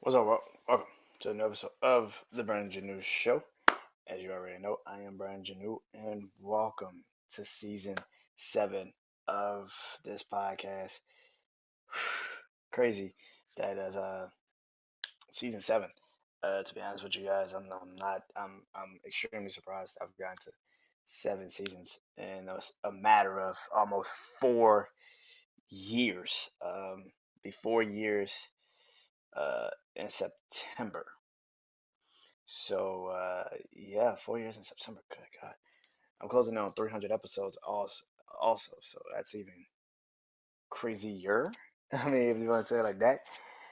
What's up? Welcome to another episode of the BrandonJaneauShow. As you already know, I am Brandon Janeau, and welcome to season 7 of this podcast. Crazy that is season 7. To be honest with you guys, I'm extremely surprised I've gotten to 7 seasons in a matter of almost 4 years. Be 4 years in September. So yeah, 4 years in September. Good God, I'm closing in on 300 episodes also. So that's even crazier. I mean, if you want to say it like that,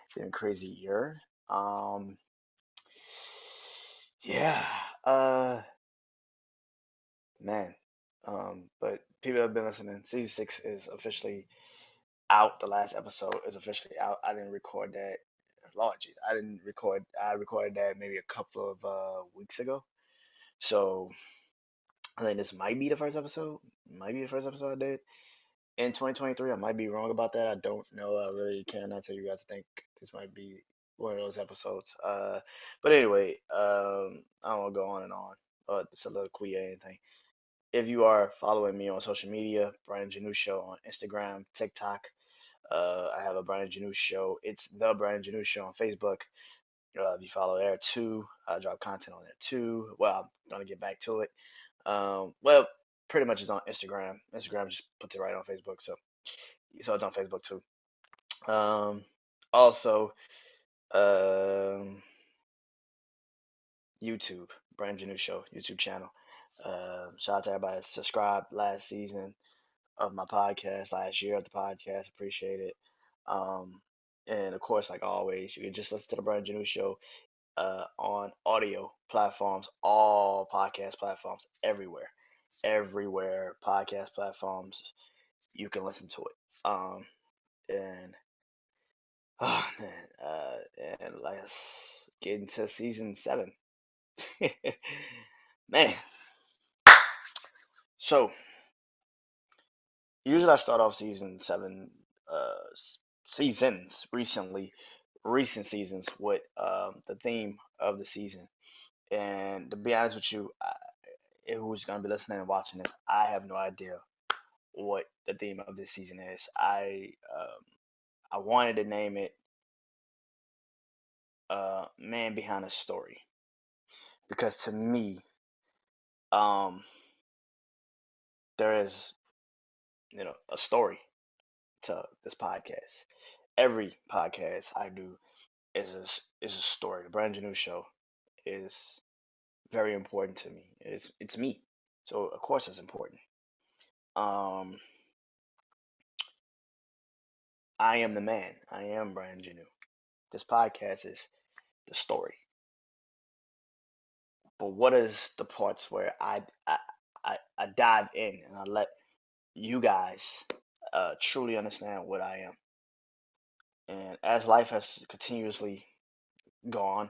it's even crazier. Um, yeah. Uh, man. But people that have been listening, season 6 is officially out. The last episode is officially out. I didn't record that. Lord, jeez, I didn't record. I recorded that maybe a couple of weeks ago. So I think this might be the first episode. Might be the first episode I did in 2023. I might be wrong about that. I don't know. I really cannot tell you guys. I think this might be one of those episodes. But anyway, I don't want to go on and on. It's a little queer anything. If you are following me on social media, Brandon Janeau Show on Instagram, TikTok. I have a Brandon Janeau Show. It's the Brandon Janeau Show on Facebook. If you follow there too, I drop content on there too. Well, I'm gonna get back to it. Well, pretty much it's on Instagram. Instagram just puts it right on Facebook, so it's on Facebook too. Also, um, YouTube, Brandon Janeau Show YouTube channel. Shout out to everybody that subscribed last season of my podcast, last year of the podcast. Appreciate it. Um, and of course, like always, you can just listen to the Brandon Janeau Show on audio platforms, all podcast platforms, everywhere podcast platforms you can listen to it. And oh man, and let's get into season 7. Man, so usually I start off season 7 seasons recent seasons with the theme of the season. And to be honest with you, who's gonna be listening and watching this, I have no idea what the theme of this season is. I wanted to name it "Man Behind a Story" because to me, um, there is a story to this podcast. Every podcast I do is a story. The Brand New Show is very important to me. It's me, so of course it's important. Um, I am the man. I am Brian Janeau. This podcast is the story. But what is the parts where I dive in and I let you guys truly understand what I am? And as life has continuously gone,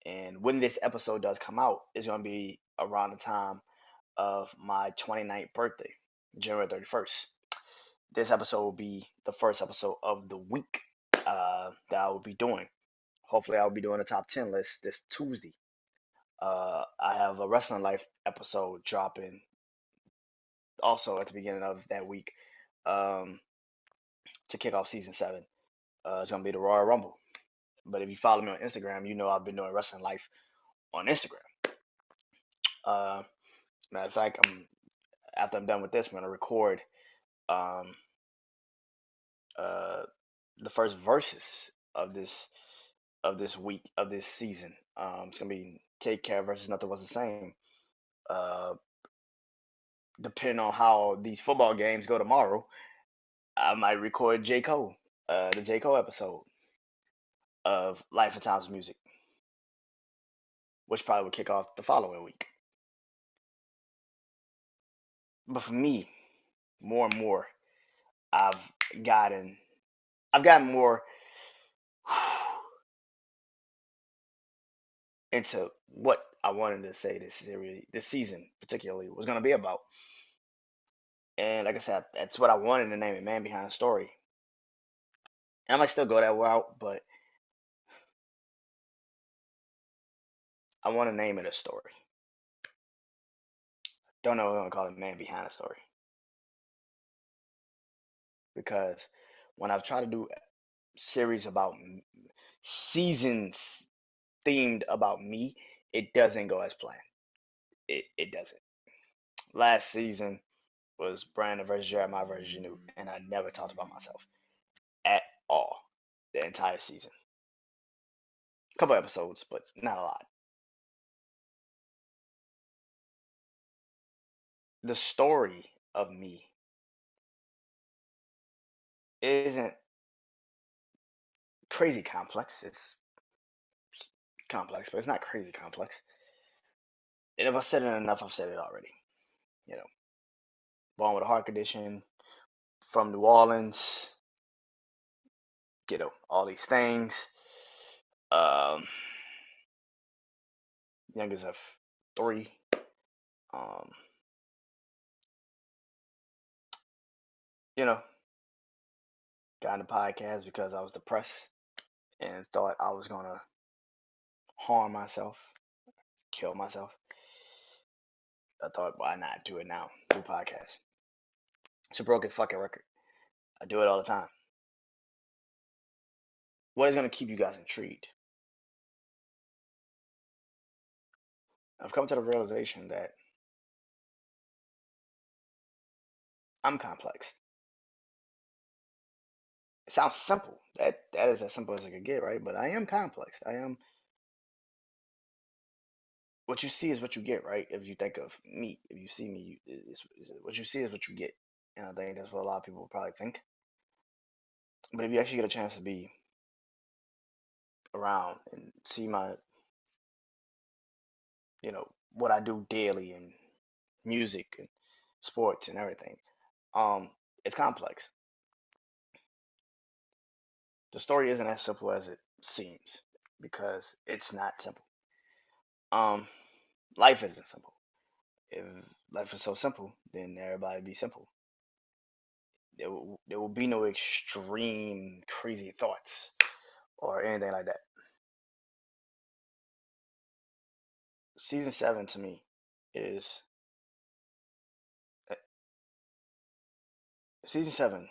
and when this episode does come out, it's going to be around the time of my 29th birthday, January 31st. This episode will be the first episode of the week that I will be doing. Hopefully, I'll be doing a top 10 list this Tuesday. I have a Wrestling Life episode dropping also at the beginning of that week um, to kick off season 7. It's going to be the Royal Rumble. But if you follow me on Instagram, you know I've been doing Wrestling Life on Instagram. Uh, Matter of fact, after I'm done with this, I'm going to record um, uh, the first verses of this week of this season. It's gonna be Take Care versus Nothing Was the Same. Uh, Depending on how these football games go tomorrow, I might record J Cole, the J Cole episode of Life and Times Music, which probably will kick off the following week. But for me, more and more, I've gotten I've gotten more into what I wanted to say this season particularly was gonna be about. And like I said, that's what I wanted to name it, Man Behind the Story. And I might still go that route, but I want to name it a story. Don't know what I'm gonna call it, man behind a story, because when I've tried to do series about seasons themed about me, it doesn't go as planned. It doesn't. Last season was Brandon versus Jeremiah versus Janu, and I never talked about myself at all the entire season. A couple episodes, but not a lot. The story of me isn't crazy complex. It's complex, but it's not crazy complex. And if I said it enough, I've said it already. You know, born with a heart condition, from New Orleans, all these things. Um, youngest of three. Um, you know, got into podcast because I was depressed and thought I was gonna harm myself, kill myself. I thought, why not do it now? Do podcast. It's a broken fucking record. I do it all the time. What is gonna keep you guys intrigued? I've come to the realization that I'm complex. It sounds simple. That is as simple as it could get, right? But I am complex. I am what you see is what you get, right? If you think of me, if you see me, what you see is what you get, and I think that's what a lot of people probably think. But if you actually get a chance to be around and see my, what I do daily in music and sports and everything, um, it's complex. The story isn't as simple as it seems because it's not simple. Um, life isn't simple. If life is so simple, then everybody be simple. There will be no extreme crazy thoughts or anything like that. Season 7 to me is uh, season 7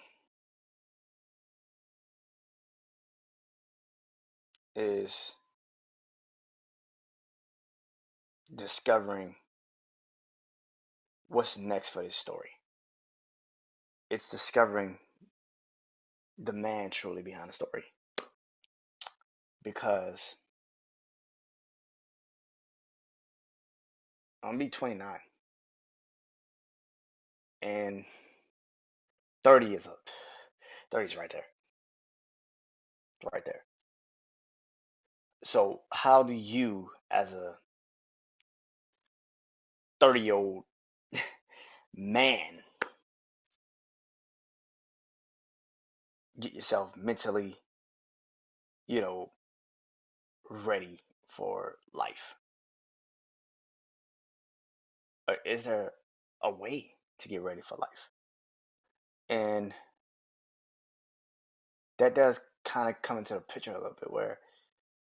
is discovering what's next for this story. It's discovering the man truly behind the story because I'm gonna be 29 and 30 is up. 30 is right there, right there. So how do you, as a 30-year-old man, get yourself mentally, you know, ready for life? Or is there a way to get ready for life? And that does kind of come into the picture a little bit where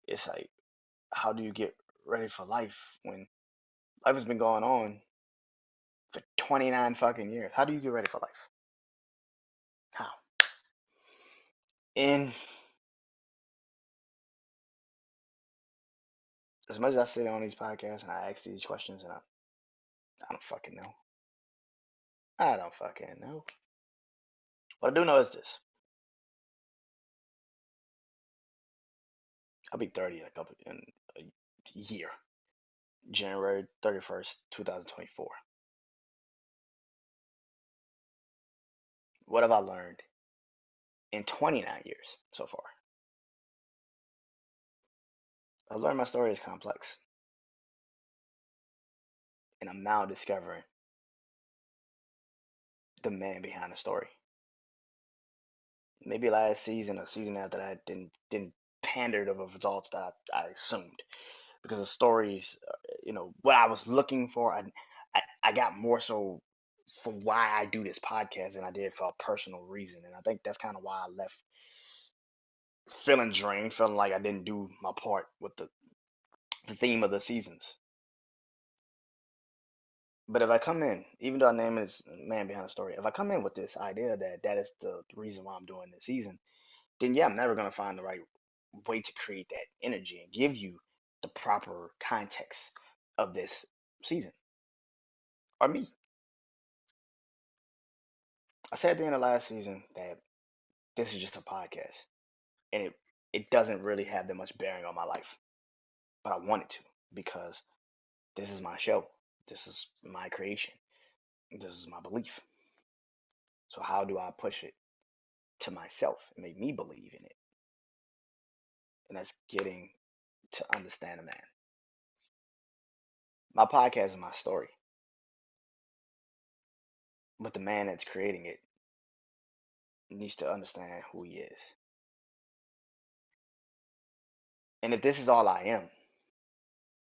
it's like, how do you get ready for life when life has been going on for 29 fucking years? How do you get ready for life? How? And as much as I sit on these podcasts and I ask these questions, and I don't fucking know. I don't fucking know. What I do know is this: I'll be 30 in a year, January 31st, 2024. What have I learned in 29 years so far? I've learned my story is complex, and I'm now discovering the man behind the story. Maybe last season or season after that didn't pander to the results that I assumed because the stories, what I was looking for, I got more so for why I do this podcast than I did for a personal reason, and I think that's kind of why I left feeling drained, feeling like I didn't do my part with the the theme of the seasons. But if I come in, even though I name it as Man Behind the Story, if I come in with this idea that that is the reason why I'm doing this season, then yeah, I'm never gonna find the right way to create that energy and give you the proper context of this season or me. I said at the end of last season that this is just a podcast, and it doesn't really have that much bearing on my life, but I want it to because this is my show, this is my creation, this is my belief. So how do I push it to myself and make me believe in it? And that's getting to understand a man. My podcast is my story, but the man that's creating it needs to understand who he is. And if this is all I am,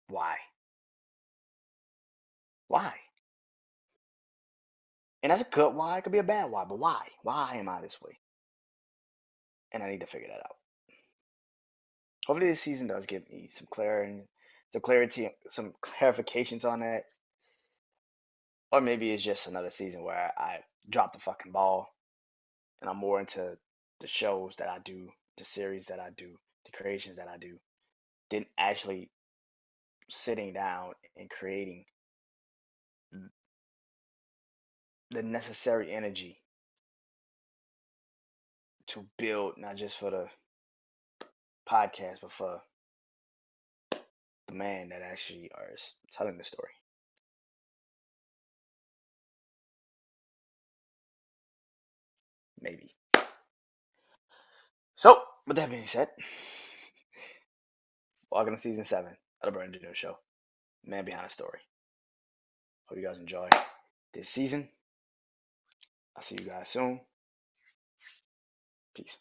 why? Why? And that's a good why. It could be a bad why, but why? Why am I this way? And I need to figure that out. Hopefully, this season does give me some clarity, some clarifications on that. Or maybe it's just another season where I drop the fucking ball and I'm more into the shows that I do, the series that I do, the creations that I do, than actually sitting down and creating the necessary energy to build not just for the podcast, but for the man that actually is telling the story. Maybe. So, with that being said, welcome to season 7 of the BrandonJaneauShow, Man Behind the Story. Hope you guys enjoy this season. I'll see you guys soon. Peace.